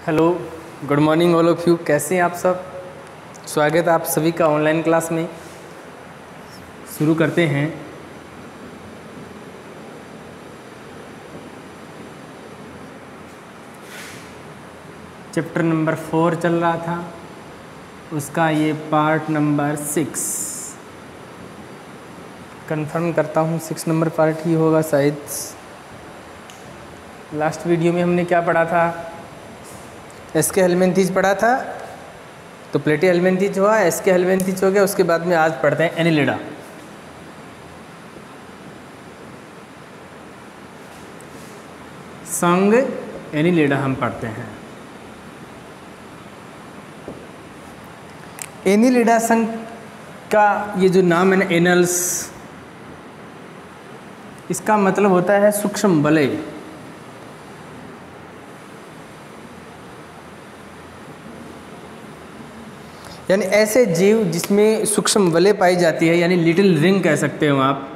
Hello, good morning all of you. कैसे हैं आप सब? स्वागत है आप सभी का ऑनलाइन क्लास में। शुरू करते हैं। चैप्टर नंबर 4 चल रहा था, उसका ये पार्ट नंबर 6। कंफर्म करता हूँ 6 नंबर पार्ट ही होगा शायद। लास्ट वीडियो में हमने क्या पढ़ा था? एसके हेल्मिंथिज़ पढ़ा था, तो प्लेटी हेल्मिंथिज़ हुआ, एसके हेल्मिंथिज़ हो गया। उसके बाद में आज पढ़ते हैं एनिलिडा। संग एनिलिडा हम पढ़ते हैं। एनिलिडा संघ का ये जो नाम है ना, एनल्स, इसका मतलब होता है सूक्ष्म वलय। यानी ऐसे जीव जिसमें सूक्ष्म वलय पाई जाती है, यानी लिटिल रिंग कह सकते हो आप।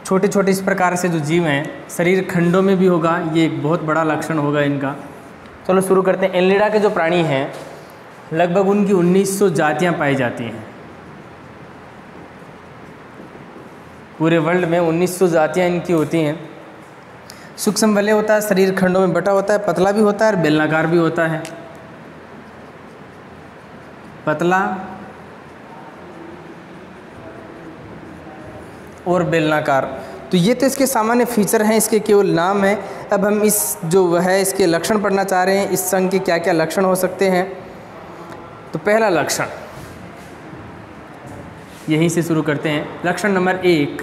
छोटे छोटे इस प्रकार से जो जीव हैं, शरीर खंडों में भी होगा, ये एक बहुत बड़ा लक्षण होगा इनका। चलो शुरू करते हैं। एनिलिडा के जो प्राणी हैं, लगभग उनकी 1900 जातियां पाई जाती हैं। पूरे वर्ल्ड में 1900 जातियां इनकी होती हैं। सूक्ष्म वलय होता है, शरीर खंडों में बटा होता है, पतला भी होता है और बेलनाकार भी होता है। पतला और बेलनाकार, तो ये तो इसके सामान्य फीचर हैं, इसके केवल नाम है। अब हम इस जो है इसके लक्षण पढ़ना चाह रहे हैं, इस संघ के क्या क्या लक्षण हो सकते हैं। तो पहला लक्षण यहीं से शुरू करते हैं। लक्षण नंबर 1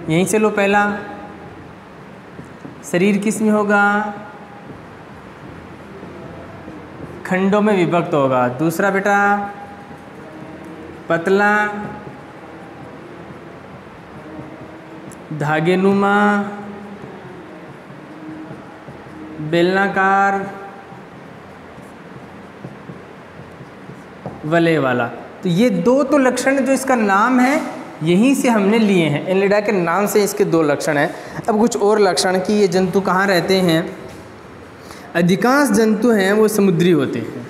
यहीं से लो। पहला, शरीर किस में होगा? खंडों में विभक्त होगा। दूसरा बेटा, पतला, धागेनुमा, बेलनाकार, वलय वाला। तो ये दो तो लक्षण जो इसका नाम है यहीं से हमने लिए हैं। एनिलिडा के नाम से इसके 2 लक्षण हैं। अब कुछ और लक्षण कि ये जंतु कहाँ रहते हैं। अधिकांश जंतु हैं वो समुद्री होते हैं।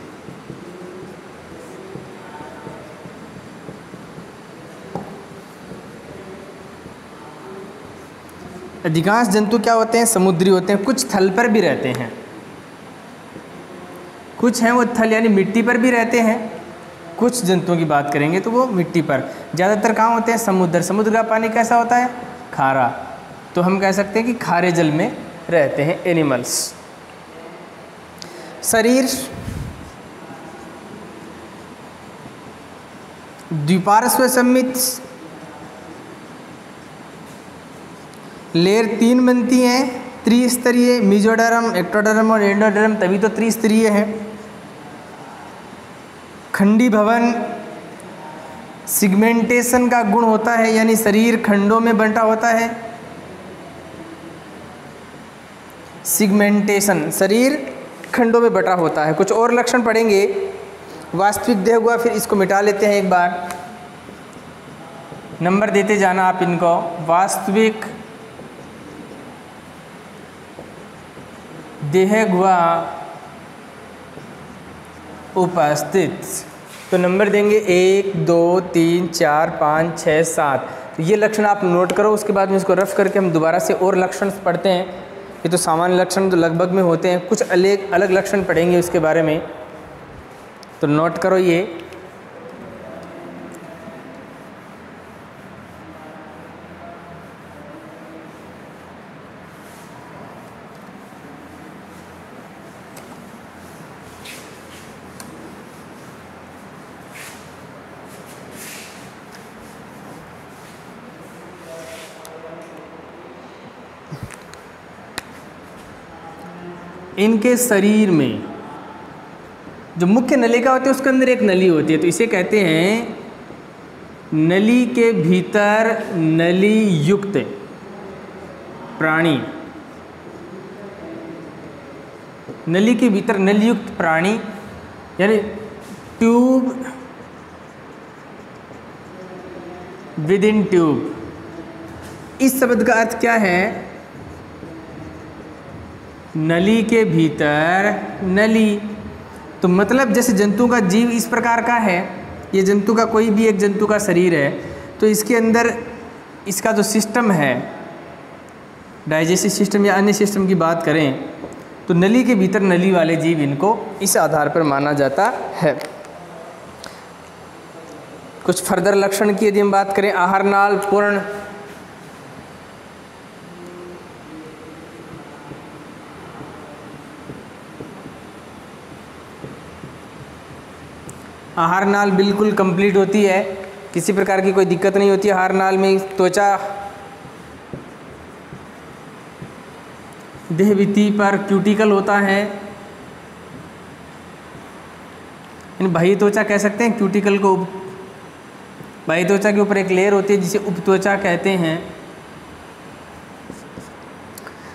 अधिकांश जंतु क्या होते हैं? समुद्री होते हैं। कुछ थल पर भी रहते हैं, कुछ हैं वो थल यानी मिट्टी पर भी रहते हैं। कुछ जंतुओं की बात करेंगे तो वो मिट्टी पर। ज़्यादातर कहाँ होते हैं? समुद्र। समुद्र का पानी कैसा होता है? खारा। तो हम कह सकते हैं कि खारे जल में रहते हैं एनिमल्स। शरीर द्विपार्श्व सममित, लेयर 3 बनती हैं, त्रिस्तरीय, मेसोडर्म, एक्टोडर्म और एंडोडर्म, तभी तो त्रिस्तरीय है। खंडी भवन, सिगमेंटेशन का गुण होता है, यानी शरीर खंडों में बंटा होता है। सिगमेंटेशन, शरीर खंडों में बटा होता है। कुछ और लक्षण पढ़ेंगे। वास्तविक देह हुआ, फिर इसको मिटा लेते हैं एक बार, नंबर देते जाना आप इनको। वास्तविक देह हुआ उपस्थित, तो नंबर देंगे 1 2 3 4 5 6 7। तो ये लक्षण आप नोट करो। उसके बाद में इसको रफ करके हम दोबारा से और लक्षण पढ़ते हैं। ये तो सामान्य लक्षण तो लगभग में होते हैं, कुछ अलग अलग लक्षण पढ़ेंगे उसके बारे में, तो नोट करो ये। इनके शरीर में जो मुख्य नलिका होती है उसके अंदर एक नली होती है, तो इसे कहते हैं नली के भीतर नली युक्त प्राणी। नली के भीतर नली युक्त प्राणी यानी ट्यूब विद इन ट्यूब। इस शब्द का अर्थ क्या है? नली के भीतर नली। तो मतलब जैसे जंतु का जीव इस प्रकार का है, ये जंतु का कोई भी एक जंतु का शरीर है, तो इसके अंदर इसका जो सिस्टम है, डाइजेस्टिव सिस्टम या अन्य सिस्टम की बात करें, तो नली के भीतर नली वाले जीव इनको इस आधार पर माना जाता है। कुछ फर्दर लक्षण की यदि हम बात करें, आहार नाल पूर्ण, आहार नाल बिल्कुल कंप्लीट होती है, किसी प्रकार की कोई दिक्कत नहीं होती। आहार नाल में त्वचा देहभित्ति पर क्यूटिकल होता है, बाह्य त्वचा कह सकते हैं क्यूटिकल को। बाह्य त्वचा के ऊपर एक लेयर होती है जिसे उपत्वचा कहते हैं।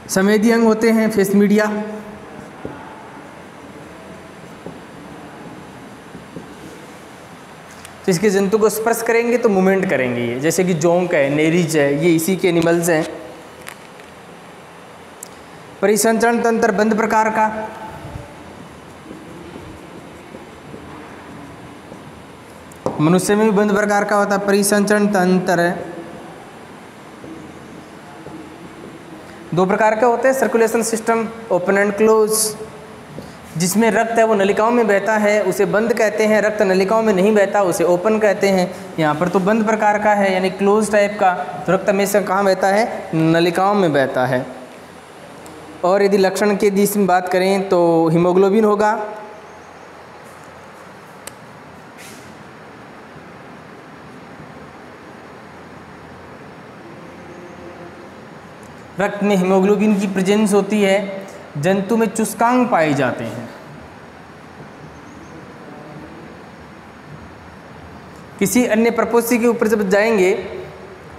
संवेदी अंग होते हैं फेस मीडिया, तो इसके जंतु को स्पर्श करेंगे तो मूवमेंट करेंगे ये, जैसे कि जोंक है, नेरीज है, ये इसी के एनिमल्स हैं। परिसंचरण तंत्र बंद प्रकार का, मनुष्य में भी बंद प्रकार का होता है परिसंचरण तंत्र। दो प्रकार के होते हैं circulation system, open and close. जिसमें रक्त है वो नलिकाओं में बहता है उसे बंद कहते हैं, रक्त नलिकाओं में नहीं बहता उसे ओपन कहते हैं। यहाँ पर तो बंद प्रकार का है यानी क्लोज टाइप का, तो रक्त हमेशा कहाँ बहता है, नलिकाओं में बहता है। और यदि लक्षण के दिश में बात करें तो हीमोग्लोबिन होगा, रक्त में हीमोग्लोबिन की प्रेजेंस होती है। जंतु में चुस्कांग पाए जाते हैं। किसी अन्य प्रपोसी के ऊपर जब जाएंगे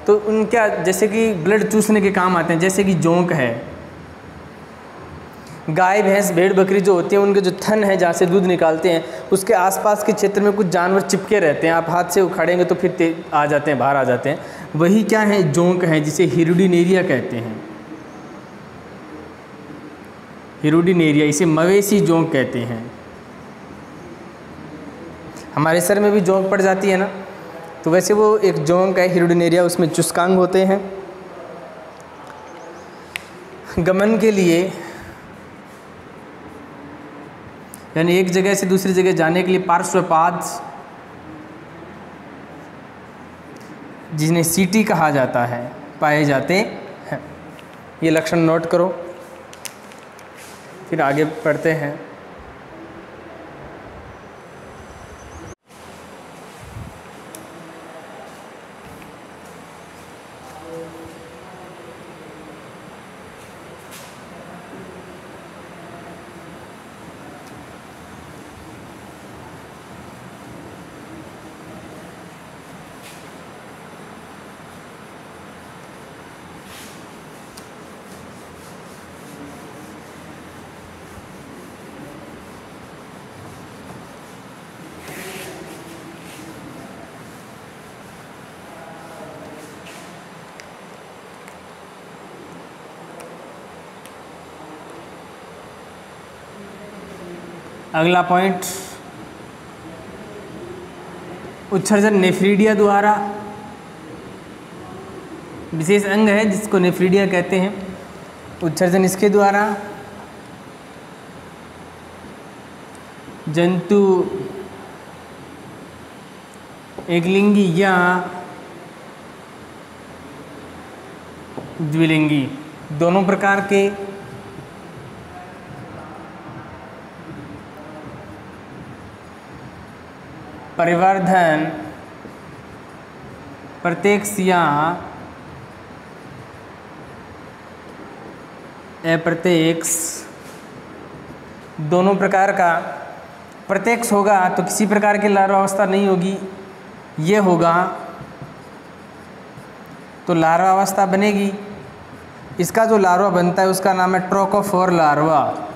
तो उनका जैसे कि ब्लड चूसने के काम आते हैं, जैसे कि जोंक है। गाय भैंस भेड़ बकरी जो होती है उनके जो थन है जहाँ से दूध निकालते हैं उसके आसपास के क्षेत्र में कुछ जानवर चिपके रहते हैं, आप हाथ से उखाड़ेंगे तो फिर आ जाते हैं, बाहर आ जाते हैं। वही क्या है, जोंक है, जिसे हिरुडिनेरिया कहते हैं। हिरुडिनेरिया, इसे मवेशी जोंक कहते हैं। हमारे सर में भी जोंक पड़ जाती है ना, तो वैसे वो एक जोंक है हिरुडिनेरिया, उसमें चुस्कांग होते हैं। गमन के लिए यानी एक जगह से दूसरी जगह जाने के लिए पार्श्वपाद, जिन्हें सीटी कहा जाता है, पाए जाते हैं। ये लक्षण नोट करो, फिर आगे पढ़ते हैं। अगला पॉइंट, उत्सर्जन नेफ्रीडिया द्वारा। विशेष अंग है जिसको नेफ्रीडिया कहते हैं। उत्सर्जन इसके द्वारा जंतु एकलिंगी या द्विलिंगी दोनों प्रकार के परिवर्धन प्रत्यक्ष या अप्रत्यक्ष दोनों प्रकार का। प्रत्यक्ष होगा तो किसी प्रकार की लार्वावस्था नहीं होगी, ये होगा तो लार्वावस्था बनेगी। इसका जो लार्वा बनता है उसका नाम है ट्रोकोफोर लार्वा।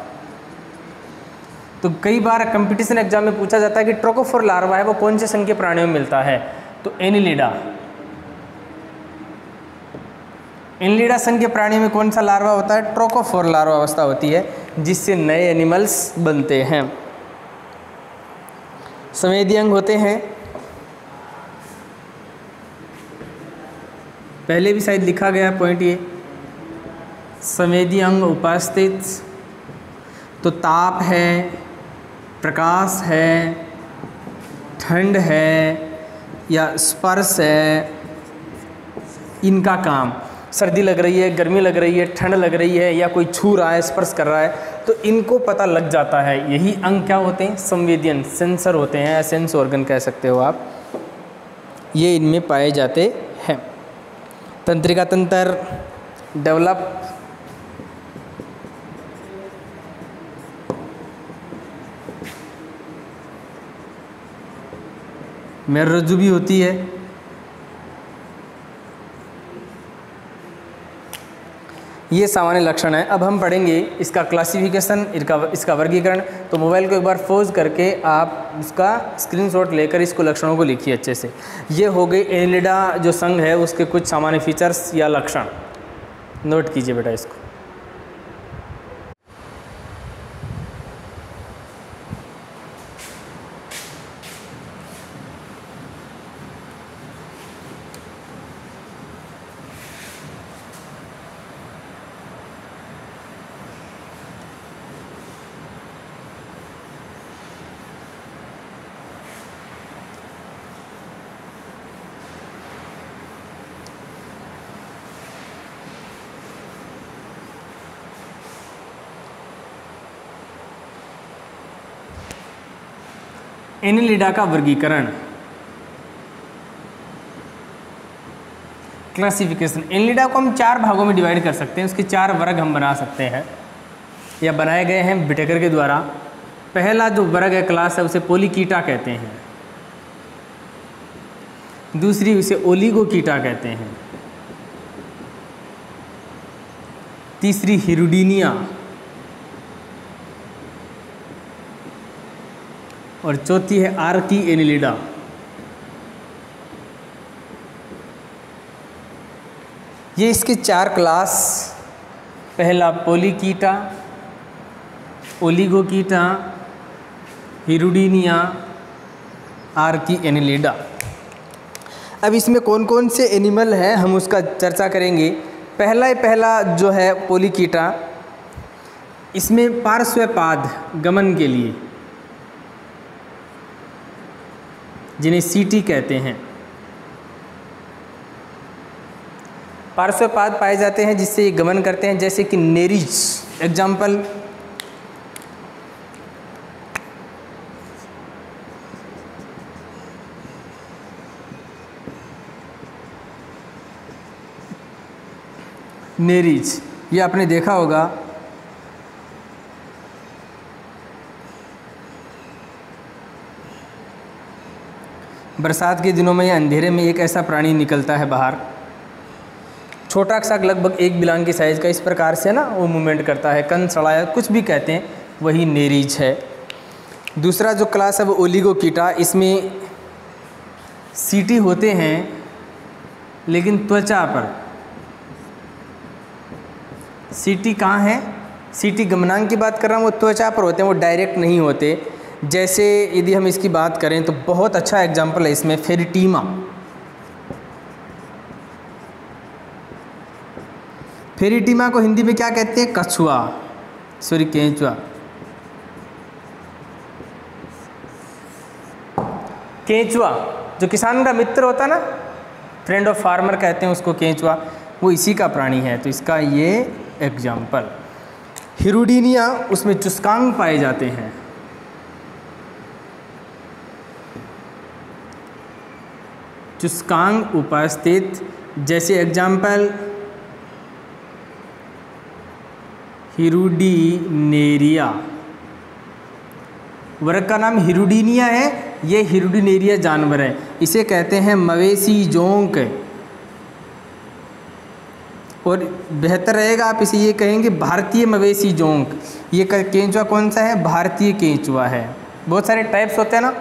तो कई बार कंपटीशन एग्जाम में पूछा जाता है कि ट्रोकोफोर लार्वा है वो कौन से संघ के प्राणियों में मिलता है, तो एनिलिडा। एनिलिडा संघ के प्राणी में कौन सा लार्वा होता है? ट्रोकोफोर लार्वा अवस्था होती है, जिससे नए एनिमल्स बनते हैं। संवेदी अंग होते हैं, पहले भी शायद लिखा गया पॉइंट ये, संवेदी अंग उपस्थित तो ताप है, प्रकाश है, ठंड है या स्पर्श है, इनका काम। सर्दी लग रही है, गर्मी लग रही है, ठंड लग रही है या कोई छू रहा है, स्पर्श कर रहा है, तो इनको पता लग जाता है। यही अंग क्या होते हैं? संवेदन, सेंसर होते हैं, सेंस ऑर्गन कह सकते हो आप। ये इनमें पाए जाते हैं। तंत्रिका तंत्र डेवलप, मेरुरज्जु भी होती है। ये सामान्य लक्षण है। अब हम पढ़ेंगे इसका क्लासिफिकेशन, इसका वर्गीकरण। तो मोबाइल को एक बार पॉज करके आप उसका स्क्रीनशॉट लेकर इसको लक्षणों को लिखिए अच्छे से। ये हो गई एनिलिडा जो संघ है उसके कुछ सामान्य फीचर्स या लक्षण, नोट कीजिए बेटा इसको। एनिलिडा का वर्गीकरण, क्लासिफिकेशन। एनिलिडा को हम 4 भागों में डिवाइड कर सकते हैं, उसके 4 वर्ग हम बना सकते हैं या बनाए गए हैं विटेकर के द्वारा। पहला जो वर्ग है, क्लास है, उसे पोलीकीटा कहते हैं। दूसरी उसे ओलिगोकीटा कहते हैं। तीसरी हिरुडीनिया और चौथी है आर्की एनिलिडा। ये इसके 4 क्लास, पहला पोलीकीटा, ओलिगोकीटा, हिरुडीनिया, आर्की एनिलिडा। अब इसमें कौन कौन से एनिमल हैं हम उसका चर्चा करेंगे। पहला जो है पोलीकीटा, इसमें पार्श्वपाद गमन के लिए, जिन्हें सीटी कहते हैं, पार्श्वपाद पाए जाते हैं जिससे ये गमन करते हैं, जैसे कि नेरीज। एग्जाम्पल, नेरीज, ये आपने देखा होगा। बरसात के दिनों में या अंधेरे में एक ऐसा प्राणी निकलता है बाहर, छोटा सा, लगभग 1 बिलांग की साइज़ का, इस प्रकार से ना वो मूवमेंट करता है, कन सड़ाया कुछ भी कहते हैं, वही नेरीज है। दूसरा जो क्लास है वो ओलिगोकीटा, इसमें सीटी होते हैं लेकिन त्वचा पर। सीटी कहाँ है? सीटी गमनांग की बात कर रहा हूँ, वो त्वचा पर होते हैं, वो डायरेक्ट नहीं होते। जैसे यदि हम इसकी बात करें तो बहुत अच्छा एग्जाम्पल है इसमें फेरिटीमा। फेरिटीमा को हिंदी में क्या कहते हैं? कछुआ, सॉरी केंचुआ। केंचुआ जो किसान का मित्र होता ना, फ्रेंड ऑफ फार्मर कहते हैं उसको केंचुआ, वो इसी का प्राणी है, तो इसका ये एग्जाम्पल। हिरुडीनिया, उसमें चुस्कांग पाए जाते हैं। चुस्कांग उपस्थित, जैसे एग्जाम्पल हिरुडीनेरिया। वर्ग का नाम हिरुडीनिया है, ये हिरुडीनेरिया जानवर है, इसे कहते हैं मवेशी जोंक। और बेहतर रहेगा आप इसे ये कहेंगे भारतीय मवेशी जोंक। ये केंचुआ कौन सा है? भारतीय केंचुआ है। बहुत सारे टाइप्स होते हैं ना,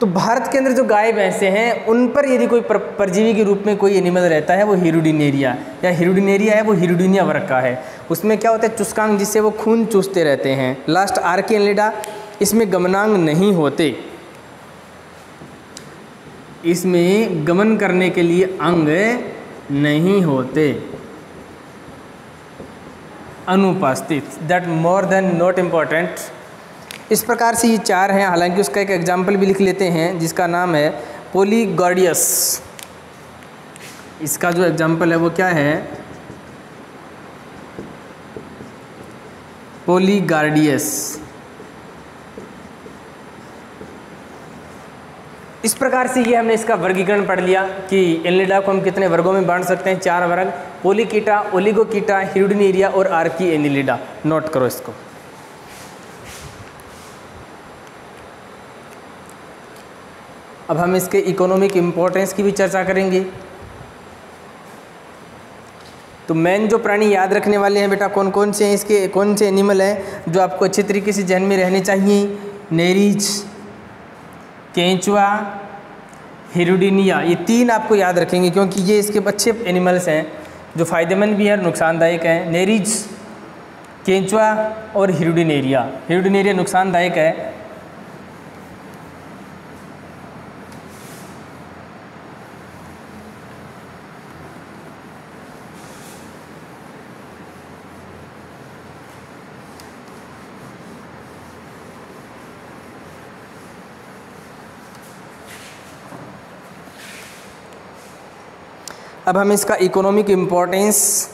तो भारत के अंदर जो गाय भैंसे हैं उन पर यदि कोई परजीवी के रूप में कोई एनिमल रहता है वो हिरुडिनेरिया या हिरुडिनेरिया है, वो हिरुडिनिया वर्ग का है। उसमें क्या होता है, चुस्कांग, जिससे वो खून चूसते रहते हैं। लास्ट आर्की एनिलिडा, इसमें गमनांग नहीं होते, इसमें गमन करने के लिए अंग नहीं होते, अनुपस्थित, that more than not important. इस प्रकार से ये 4 हैं। हालांकि उसका एक एग्जाम्पल भी लिख लेते हैं जिसका नाम है पोलीगार्डियस। इसका जो एग्जाम्पल है वो क्या है, पोलीगार्डियस। इस प्रकार से ये हमने इसका वर्गीकरण पढ़ लिया कि एनिलिडा को हम कितने वर्गों में बांट सकते हैं, 4 वर्ग, पोलीकीटा, ओलिगोकीटा, हिरुडिनेरिया और आर्की एनिलिडा। नोट करो इसको। अब हम इसके इकोनॉमिक इम्पोर्टेंस की भी चर्चा करेंगे। तो मेन जो प्राणी याद रखने वाले हैं बेटा कौन कौन से हैं, इसके कौन से एनिमल हैं जो आपको अच्छे तरीके से जहन में रहने चाहिए, नेरीज, केंचुआ, हिरुडिनिया, ये 3 आपको याद रखेंगे क्योंकि ये इसके अच्छे एनिमल्स हैं जो फ़ायदेमंद भी है और नुकसानदायक हैं। नेरीज, केंचुआ और हिरुडिनेरिया। हिरुडिनेरिया नुकसानदायक है। अब हम इसका economic importance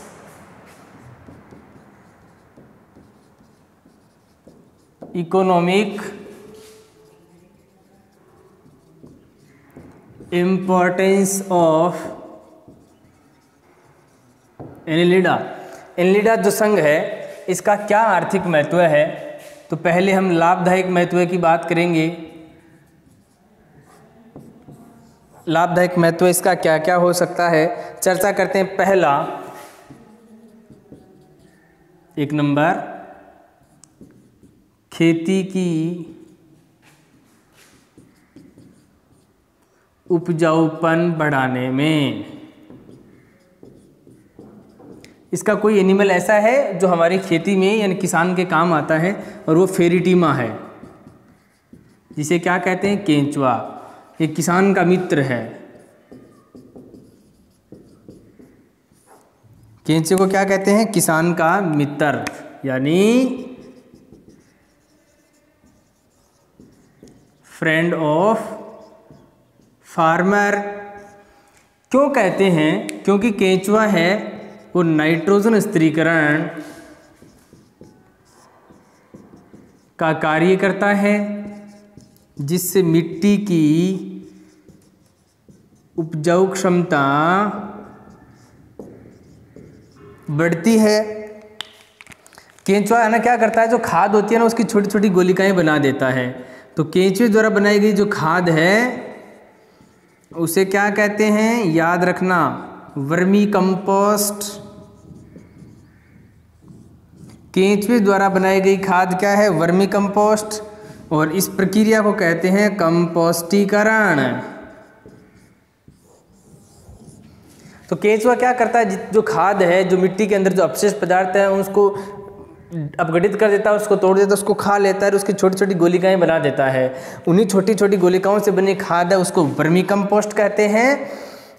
of Annelida. Annelida जो संघ है इसका क्या आर्थिक महत्व है, तो पहले हम लाभदायक महत्व की बात करेंगे। लाभदायक महत्व इसका क्या क्या हो सकता है, चर्चा करते हैं। पहला, 1 नंबर, खेती की उपजाऊपन बढ़ाने में। इसका कोई एनिमल ऐसा है जो हमारी खेती में यानी किसान के काम आता है और वो फेरिटीमा है, जिसे क्या कहते हैं, केंचुआ। ये किसान का मित्र है। केंचुए को क्या कहते हैं, किसान का मित्र, यानी फ्रेंड ऑफ फार्मर। क्यों कहते हैं, क्योंकि केंचुआ है वो नाइट्रोजन स्थिरीकरण का कार्य करता है, जिससे मिट्टी की उपजाऊ क्षमता बढ़ती है। केंचुआ है ना क्या करता है, जो खाद होती है ना उसकी छोटी छोटी गोलिकाएं बना देता है। तो केंचुए द्वारा बनाई गई जो खाद है उसे क्या कहते हैं, याद रखना, वर्मी कंपोस्ट। केंचुए द्वारा बनाई गई खाद क्या है, वर्मी कंपोस्ट, और इस प्रक्रिया को कहते हैं कंपोस्टीकरण। तो केंचुआ क्या करता है, जो खाद है, जो मिट्टी के अंदर जो अपशिष्ट पदार्थ है उसको अपघटित कर देता है, उसको तोड़ देता है, उसको खा लेता है और उसकी छोटी छोटी गोलिकाएं बना देता है। उन्हीं छोटी छोटी गोलिकाओं से बनी खाद है उसको वर्मी कंपोस्ट कहते हैं,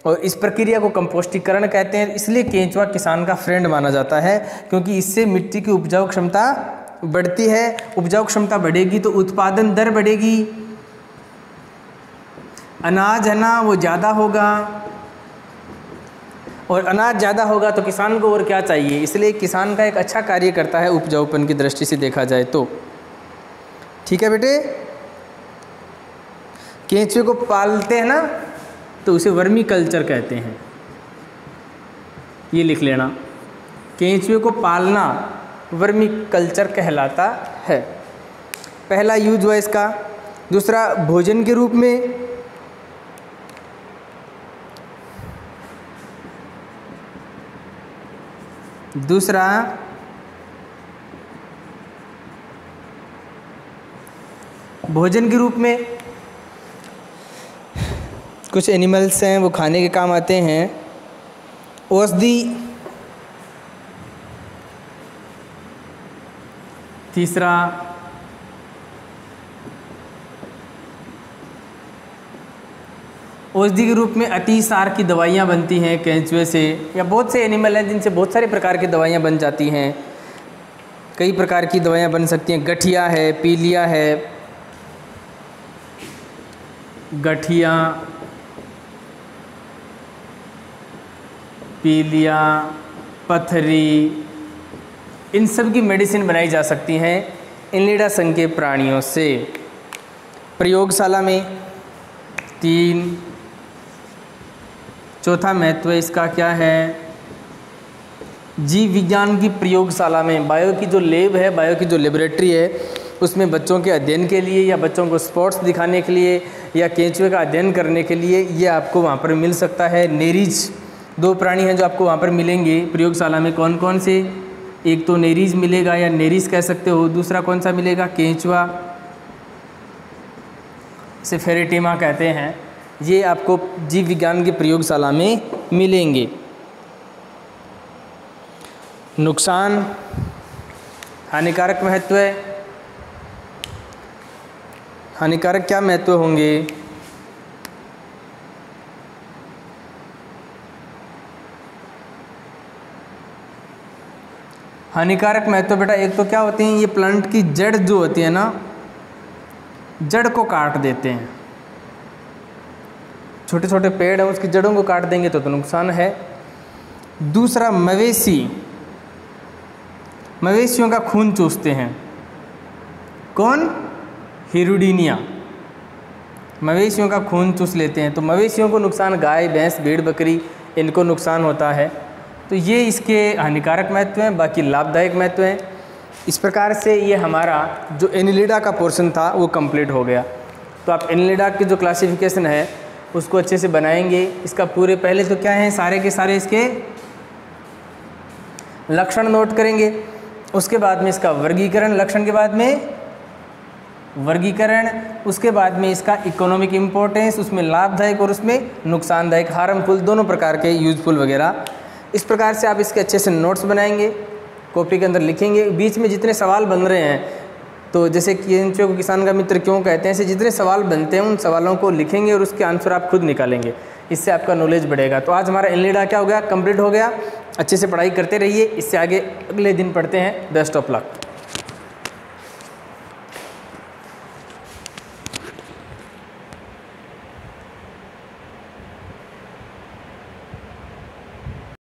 और इस प्रक्रिया को कंपोस्टीकरण कहते हैं। इसलिए केंचुआ किसान का फ्रेंड माना जाता है, क्योंकि इससे मिट्टी की उपजाऊ क्षमता बढ़ती है। उपजाऊ क्षमता बढ़ेगी तो उत्पादन दर बढ़ेगी, अनाज है ना वो ज़्यादा होगा, और अनाज ज़्यादा होगा तो किसान को और क्या चाहिए। इसलिए किसान का एक अच्छा कार्य करता है उपजाऊपन की दृष्टि से देखा जाए तो। ठीक है बेटे, केंचुए को पालते हैं ना तो उसे वर्मी कल्चर कहते हैं, ये लिख लेना। केंचुए को पालना वर्मी कल्चर कहलाता है। पहला यूज हुआ इसका। दूसरा, भोजन के रूप में। दूसरा, भोजन के रूप में। कुछ एनिमल्स हैं वो खाने के काम आते हैं। औषधि, तीसरा औषधि के रूप में अतिसार की दवाइयाँ बनती हैं केंचुए से, या बहुत से एनिमल हैं जिनसे बहुत सारे प्रकार की दवाइयाँ बन जाती हैं। कई प्रकार की दवाइयाँ बन सकती हैं। गठिया है, पीलिया है, गठिया, पीलिया, पथरी, इन सब की मेडिसिन बनाई जा सकती हैं एनिलिडा संघ के प्राणियों से। प्रयोगशाला में 3। चौथा महत्व इसका क्या है? जीव विज्ञान की प्रयोगशाला में, बायो की जो लैब है, बायो की जो लेबोरेटरी है, उसमें बच्चों के अध्ययन के लिए या बच्चों को स्पोर्ट्स दिखाने के लिए या केंचुए का अध्ययन करने के लिए ये आपको वहाँ पर मिल सकता है। नेरीज, 2 प्राणी हैं जो आपको वहाँ पर मिलेंगे प्रयोगशाला में। कौन कौन से? एक तो नेरीज मिलेगा या नेरीज कह सकते हो, दूसरा कौन सा मिलेगा? केंचुआ, इसे फेरेटिमा कहते हैं। ये आपको जीव विज्ञान की प्रयोगशाला में मिलेंगे। नुकसान, हानिकारक महत्व, हानिकारक क्या महत्व होंगे? हानिकारक महत्व बेटा एक तो क्या होते हैं, ये प्लांट की जड़ जो होती है ना, जड़ को काट देते हैं। छोटे छोटे पेड़ हैं उसकी जड़ों को काट देंगे तो नुकसान है। दूसरा मवेशी, मवेशियों का खून चूसते हैं। कौन? हिरुडीनिया, मवेशियों का खून चूस लेते हैं। तो मवेशियों को नुकसान, गाय, भैंस, भेड़, बकरी, इनको नुकसान होता है। तो ये इसके हानिकारक महत्व हैं, बाकी लाभदायक महत्व हैं। इस प्रकार से ये हमारा जो एनिलिडा का पोर्शन था वो कंप्लीट हो गया। तो आप एनिलिडा की जो क्लासिफिकेशन है उसको अच्छे से बनाएंगे। इसका पूरे पहले तो क्या है, सारे के सारे इसके लक्षण नोट करेंगे, उसके बाद में इसका वर्गीकरण, लक्षण के बाद में वर्गीकरण, उसके बाद में इसका इकोनॉमिक इम्पोर्टेंस, उसमें लाभदायक और उसमें नुकसानदायक, हार्मफुल, दोनों प्रकार के, यूजफुल वगैरह। इस प्रकार से आप इसके अच्छे से नोट्स बनाएंगे, कॉपी के अंदर लिखेंगे। बीच में जितने सवाल बन रहे हैं, तो जैसे केंचुए को किसान का मित्र क्यों कहते हैं, ऐसे जितने सवाल बनते हैं उन सवालों को लिखेंगे और उसके आंसर आप खुद निकालेंगे। इससे आपका नॉलेज बढ़ेगा। तो आज हमारा एनिलिडा क्या हो गया, कंप्लीट हो गया। अच्छे से पढ़ाई करते रहिए। इससे आगे अगले दिन पढ़ते हैं। Best of luck.